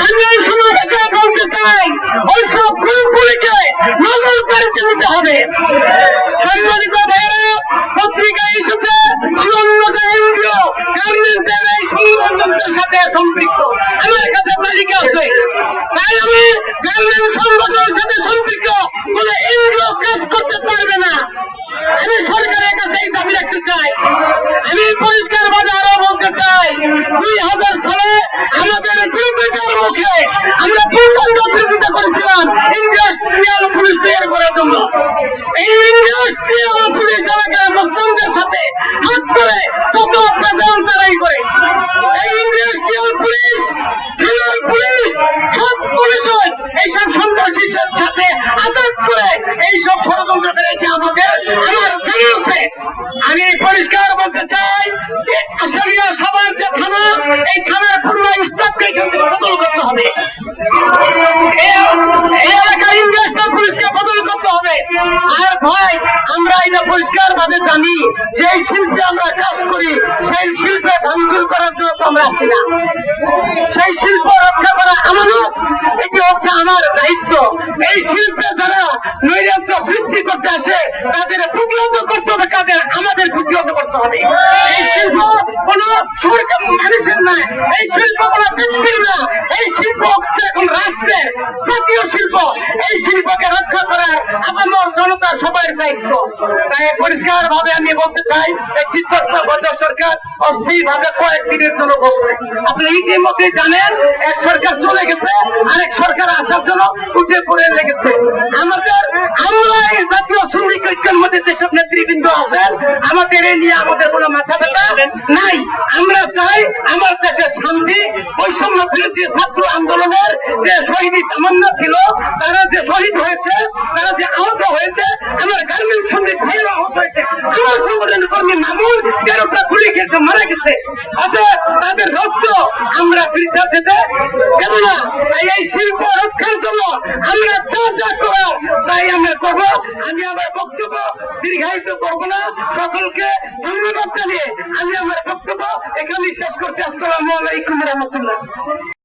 আমি ওই সমাজকে বলতে চাই, ওই সব গুলিকে নজর কাড়তে নিতে হবে। সম্মানিত ভাইয়েরা, পত্রিকায় এসেছে চূড়ান্নটা এনজিও গার্মেন্টসের এই সংগঠনদের সাথে সম্পৃক্ত। আমার কাছে তালিকা আছে, তাই আমি গার্মেন্টস সংগঠনের সাথে সম্পৃক্ত বলে এনজিও কাজ করতে পারবে না। আমি সরকারের কাছে এই দাবি রাখতে চাই। আমি পরিষ্কার ভাবে আরো বলতে চাই, 2000 সালে আমাদের বিরোধিতার মুখে আমরা প্রচন্ড বিরোধিতা করেছিলাম ইন্ডাস্ট্রিয়াল পুলিশ তৈরি করার জন্য। এই ইন্ডাস্ট্রিয়াল পুলিশ এলাকার মুসলিমদের সাথে হাত করে কত অত্যাচার তারাই করে। এই ইন্ডাস্ট্রিয়াল পুলিশ, থানার পুলিশ, সব পুলিশ এইসব সন্ত্রাসীর সাথে আঘাত করে এইসব ষড়যন্ত্র করেছে আমাদের। আমার জানা আছে, আমি পরিষ্কার বলতে চাই, আসামিয়া সবার যে থানা, এই থানার পূর্ণ স্টাফকে কিন্তু বদল করতে হবে। এই এলাকার ইন্ডাস্ট্রিয়াল পুলিশকে বদল করতে হবে। আর ভাই, আমরা এটা পরিষ্কার ভাবে জানি যে এই শিল্পে আমরা কাজ করি, সেই শিল্পে ভাঙচুর করার জন্য তো আমরা আসি না। সেই শিল্প রক্ষা করা আমানত, এটি হচ্ছে আমার দায়িত্ব। এই শিল্পে যারা নৈরাজ্য সৃষ্টি করতে আসে তাদের প্রতিহত করতে হবে, তাদের আমাদের প্রতিহত করতে হবে। এই শিল্প কোন সরকার মানুষের নয়, এই শিল্প কোন ব্যক্তির না, এই শিল্প হচ্ছে এখন রাষ্ট্রের জাতীয় শিল্প। এই শিল্পকে রক্ষা করার আমার জনতা সবার দায়িত্ব। তাই পরিষ্কার ভাবে আমি বলতে চাই, এই চিত্তবদ্ধ সরকার অস্থির ভাবে কয়েকদিনের জন্য বসছে। আপনি ইতিমধ্যে জানেন, এক সরকার চলে গেছে, আরেক সরকার আসার জন্য উঠে পড়ে লেগেছে। আমাদের আমরা এই জাতীয় শ্রমিক ঐক্যের মধ্যে যেসব নেতৃবৃন্দ আছেন, আমাদের এ নিয়ে আমাদের কোনো মাথা ব্যথা নাই। আমরা চাই আমার দেশে শান্তি, বৈষম্য বিরোধী ছাত্র আন্দোলনের যে শহীদ তামান্না ছিল, তারা যে শহীদ হয়েছে, তারা যে আহত হয়েছে, আমার গার্মেন্টস শ্রমিক ভাইরা আহত হয়েছে, আমার সংগঠনের কর্মী মামুন 13টা গুলি খেয়েছে, মারা গেছে। অতএব তাদের রক্ত আমরা ফিরতে যেতে দেব না। তাই এই শিল্প রক্ষার জন্য আমরা যা করার তাই আমরা করবো। আমি আমার বক্তব্য দীর্ঘায়িত করবো না। সকলকে ধন্যবাদ জানিয়ে আমি আমার বক্তব্য এখানে শেষ করছি। আসসালামু আলাইকুম রহমতুল্লাহ।